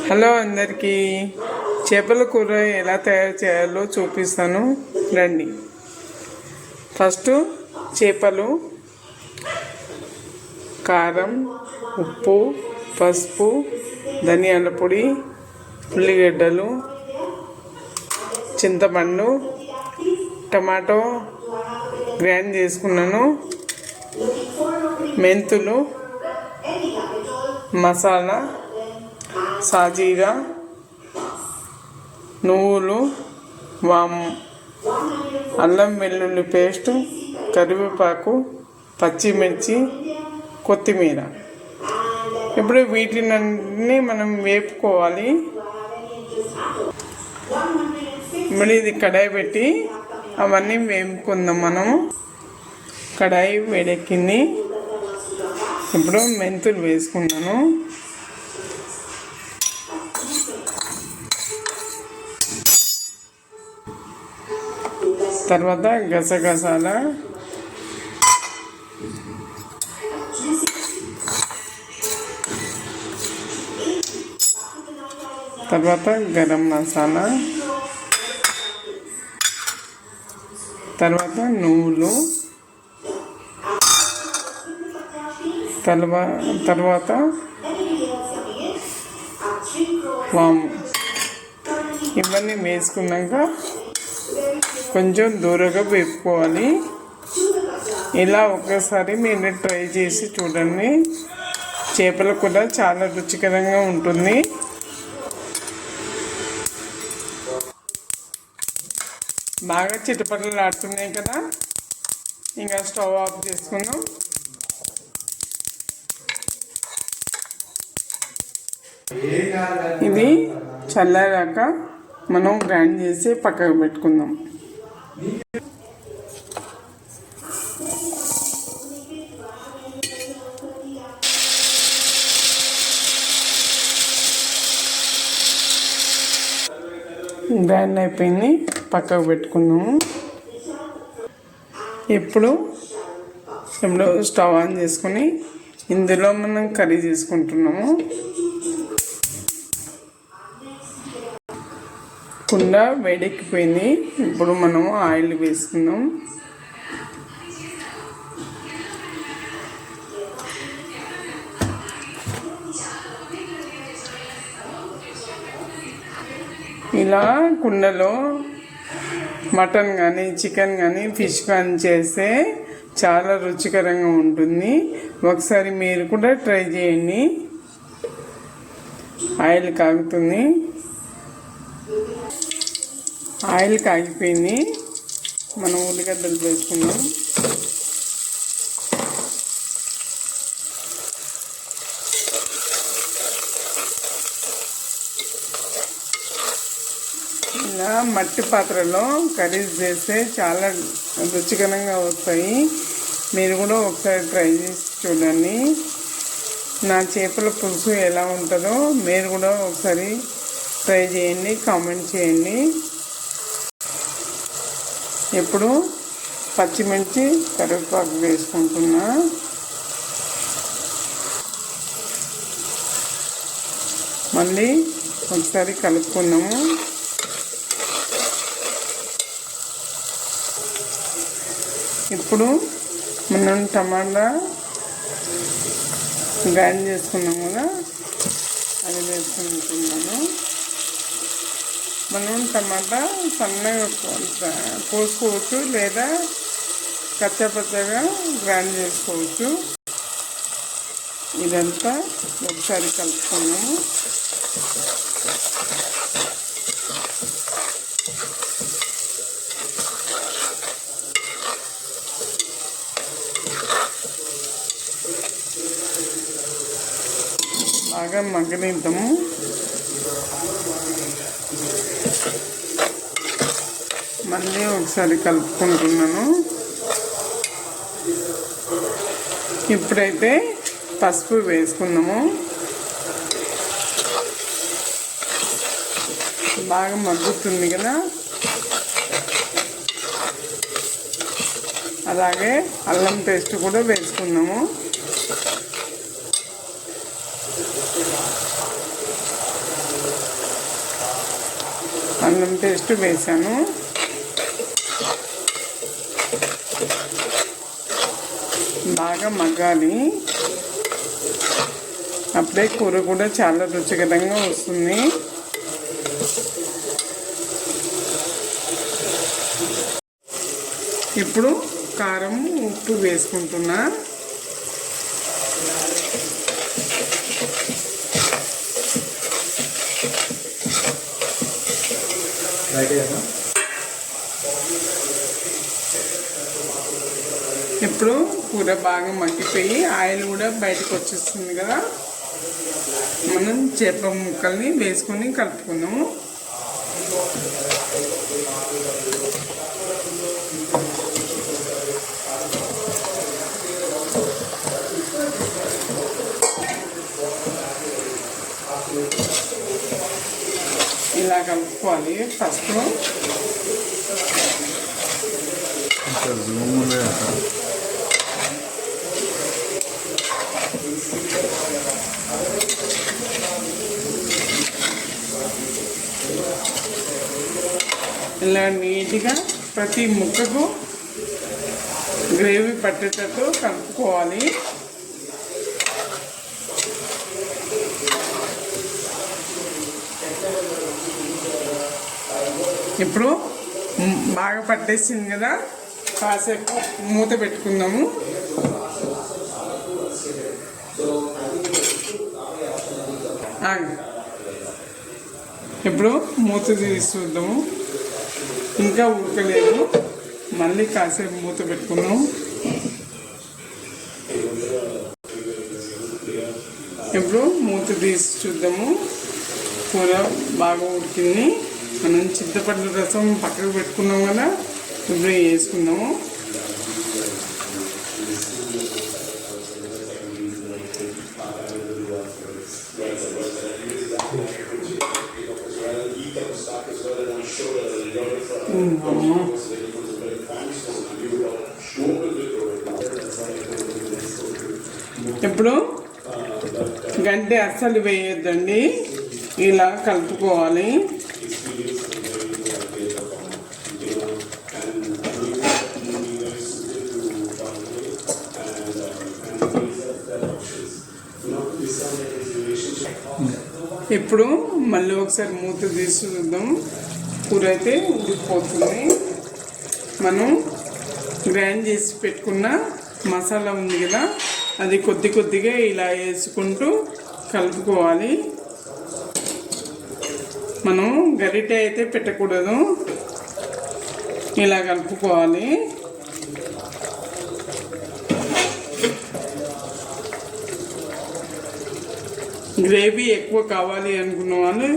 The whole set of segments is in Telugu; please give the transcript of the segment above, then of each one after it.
హలో అందరికీ, చేపల కూర ఎలా తయారు చేయాలో చూపిస్తాను రండి. ఫస్ట్ చేపలు, కారం, ఉప్పు, పసుపు, ధనియాల పొడి, ఉల్లిగడ్డలు, చింతపండు, టమాటో గ్రైండ్ చేసుకున్నాను, మెంతులు, మసాలా, సాజీరా, నువ్వులు, వాము, అల్లం వెల్లుల్లి పేస్టు, కరివేపాకు, పచ్చిమిర్చి, కొత్తిమీర. ఇప్పుడు వీటినన్నీ మనం వేపుకోవాలి. మళ్ళీ ఇది కడాయి పెట్టి అవన్నీ వేపుకుందాం. మనము కడాయి వేడెక్కింది. ఇప్పుడు మెంతులు వేసుకున్నాను. తర్వాత గసగసాల, తర్వాత గరం మసాలా, తర్వాత నువ్వులు, తర్వాత వాము. ఇవన్నీ వేసుకున్నాక కొంచెం దూరంగా వేపుకోవాలి. ఇలా ఒక్కసారి మీరు ట్రై చేసి చూడండి. చేపలు కూడా చాలా రుచికరంగా ఉంటుంది. బాగా చిటపటలు ఆడుతున్నాయి కదా, ఇంకా స్టవ్ ఆఫ్ చేసుకుందాం. ఇది చల్లారాక మనం గ్రైండ్ చేసి పక్కకు పెట్టుకుందాం. గ్రైండ్ అయిపోయింది, పక్కకు పెట్టుకున్నాము. ఇప్పుడు స్టవ్ ఆన్ చేసుకుని ఇందులో మనం కర్రీ చేసుకుంటున్నాము. కుండ వేడెక్కిపోయింది. ఇప్పుడు మనము ఆయిల్ వేసుకుందాం. ఇలా కుండలో మటన్ కానీ, చికెన్ కానీ, ఫిష్ కానీ చేస్తే చాలా రుచికరంగా ఉంటుంది. ఒకసారి మీరు కూడా ట్రై చేయండి. ఆయిల్ కాగుతుంది. ఆయిల్ కాగిపోయింది. మనం ఉల్లిగడ్డలు వేసుకుందాం. ఇలా మట్టి పాత్రలో కర్రీస్ చేస్తే చాలా రుచికరంగా వస్తాయి. మీరు కూడా ఒకసారి ట్రై చేసి చూడండి. నా చేపల పులుసు ఎలా ఉంటుందో మీరు కూడా ఒకసారి ట్రై చేయండి, కామెంట్ చేయండి. ఇప్పుడు పచ్చిమిర్చి, కరివేపాకు వేసుకుంటున్నా. మళ్ళీ ఒకసారి కలుపుకున్నాము. ఇప్పుడు మనం టమాటా గ్రైండ్ చేసుకున్నాము కదా, అది వేసుకుంటున్నాను. మనం టమాటా సన్నగా కోసుకోవచ్చు, లేదా కచ్చాపచ్చగా గ్రైండ్ చేసుకోవచ్చు. ఇదంతా ఒకసారి కలుపుకున్నాము. బాగా మగ్గనిద్దాము. మళ్ళీ ఒకసారి కలుపుకుంటున్నాను. ఇప్పుడైతే పసుపు వేసుకున్నాము. బాగా మగ్గుతుంది కదా. అలాగే అల్లం పేస్ట్ కూడా వేసుకున్నాము. అల్లం పేస్ట్ వేసాను. బాగా మగ్గాలి, అప్పుడే కూర కూడా చాలా రుచికరంగా వస్తుంది. ఇప్పుడు కారం, ఉప్పు వేసుకుంటున్నా. ఇప్పుడు కూర బాగా మగ్గిపోయి ఆయిల్ కూడా బయటకు వచ్చేస్తుంది కదా, మనం చేప ముక్కల్ని వేసుకొని కలుపుకుందాము. ఇలా కలుపుకోవాలి. ఫస్ట్ ఇలా నీట్గా ప్రతి ముక్కకు గ్రేవీ పట్టేటట్టు కలుపుకోవాలి. ఇప్పుడు బాగా పట్టేసింది కదా, కాసేపు మూత పెట్టుకుందాము. ఇప్పుడు మూత తీసి చూద్దాము. ఇంకా ఉడకలేదు, మళ్ళీ కాసేపు మూత పెట్టుకుందాము. ఇప్పుడు మూత తీసి చూద్దాము. కూర బాగా ఉడికింది. మనం చింతపండు రసం పక్కకు పెట్టుకున్నాం కదా, ఇప్పుడు వేసుకుందాము. ఇప్పుడు గంటె అస్సలు వేయొద్దండి, ఇలా కలుపుకోవాలి. ఇప్పుడు మళ్ళీ ఒకసారి మూత తీసి చూద్దాం. కూర అయితే ఉడికిపోతుంది. మనం గ్రైండ్ చేసి పెట్టుకున్న మసాలా ఉంది కదా, అది కొద్ది కొద్దిగా ఇలా వేసుకుంటూ కలుపుకోవాలి. మనం గరిటె అయితే పెట్టకూడదు, ఇలా కలుపుకోవాలి. గ్రేవీ ఎక్కువ కావాలి అనుకున్న వాళ్ళు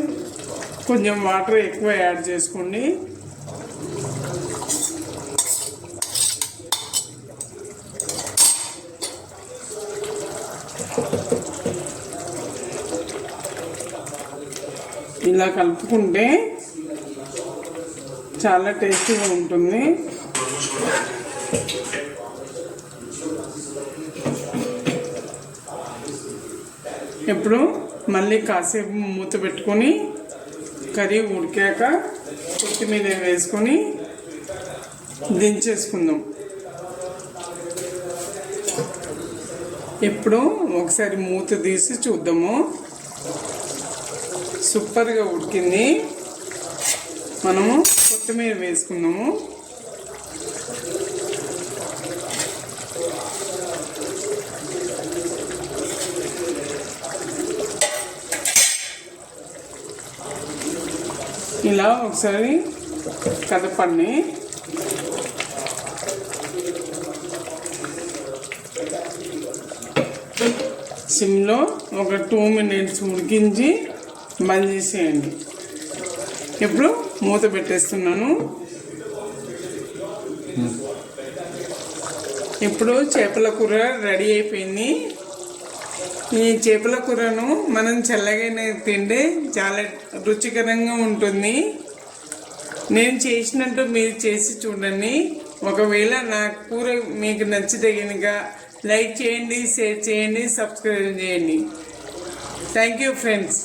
కొంచెం వాటర్ ఎక్కువ యాడ్ చేసుకోండి. ఇలా కలుపుకుంటే చాలా టేస్టీగా ఉంటుంది. ఇప్పుడు మళ్ళీ కాసేపు మూత పెట్టుకొని కర్రీ ఉడికాక కొత్తిమీర వేసుకొని దించేసుకుందాం. ఇప్పుడు ఒకసారి మూత తీసి చూద్దాము. సూపర్గా ఉడికింది. మనము కొత్తిమీర వేసుకుందాము. ఇలా ఒకసారి కదపండి. సిమ్లో ఒక 2 minutes ఉడికించి బంద్ చేసేయండి. ఇప్పుడు మూత పెట్టేస్తున్నాను. ఇప్పుడు చేపల కూర రెడీ అయిపోయింది. ఈ చేపల కూరను మనం చల్లగానే తింటే చాలా రుచికరంగా ఉంటుంది. నేను చేసినట్టు మీరు చేసి చూడండి. ఒకవేళ నా కూర మీకు నచ్చితే కనుక లైక్ చేయండి, షేర్ చేయండి, సబ్స్క్రైబ్ చేయండి. Thank you friends.